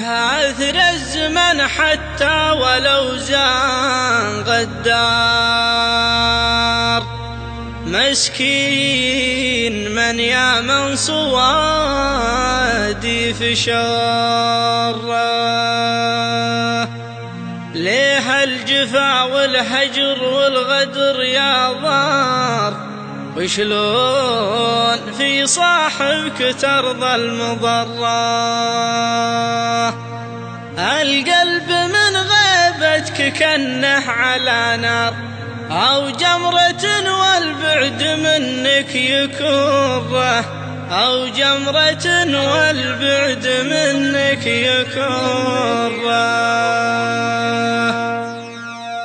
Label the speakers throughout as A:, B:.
A: عثر الزمن حتى ولو زان غدار، مسكين من يا من صوادي في شره، ليه الجفا والهجر والغدر يا ضار، وشلون في صاحبك ترضى المضرة؟ القلب من غيبتك كنه على نار، أو جمرة والبعد منك يكره، أو جمرة والبعد منك يكره.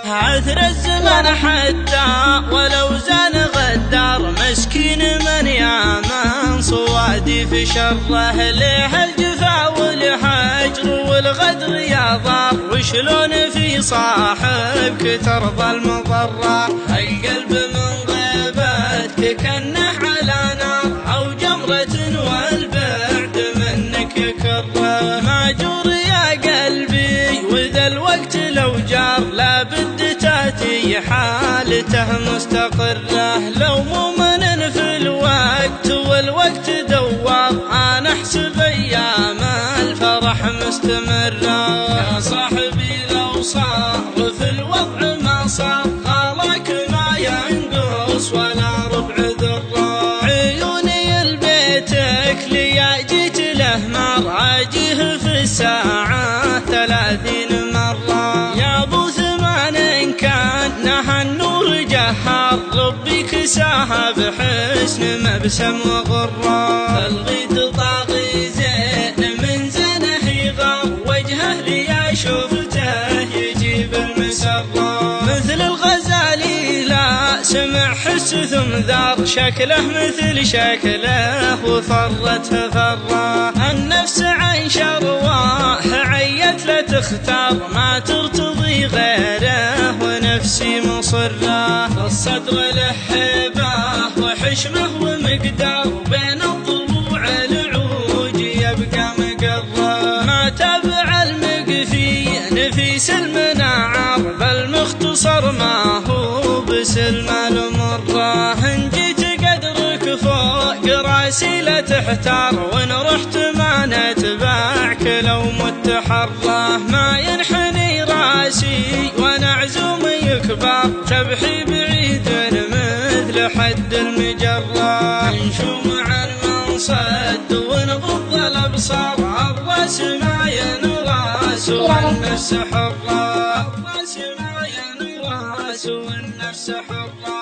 A: عثر الزمن حتى ولو زان غدار، مسكين من يا من صوادي في شره، ليه الجفا والهجر والغدر يا ضار، وشلون في صاحبك ترضى المضرة؟ القلب من غيبتك كنه على نار، أو جمرة والبعد منك يكره. ماجور يا قلبي وذا الوقت لو جار، لابد تاتي حالته مستقرة، لو مؤمن في الوقت والوقت دوار، أنا أحسب أيام الفرح مستمرة. يا صاحبي لو صار في الوضع ما صار، غلاك ما ينقص ولا ربع ذرة. عيوني لبيتك ليا جيت له ما راجيه في الساعة 30 مرة. يا ابو ثمان كان نهى النور جهار، ربي كساها بحسن مبسم وغرة. الغيت طاغي زين من زنه يغار، وجهه ليا شفته يجيب المسرة. مثل الغزالي لا سمع حس ثم ذار، شكله مثل شكله وفرته فرة. النفس عن شرواه عيت لا تختار، ما ترتضي غيره ونفسي مصرة. الصدر له هيبة وحشمه ومقدار، بين الضلوع العوج يبقى مقرة. ما تبع المقفي نفيس المناعر، بل مختصر ما هو بسلم المرة. إن جيت قدرك فوق راسي لا تحتار، وإن رحت ما نتبعك لو مت حرة. ما ينحني راسي وانا عزوم يكبر، تبحي بعيد مثل حد المجرة. نشوم عن منصد ونغض الابصار، الراس ما ينراس والنفس حرة، الراس ما ينراس والنفس حرة.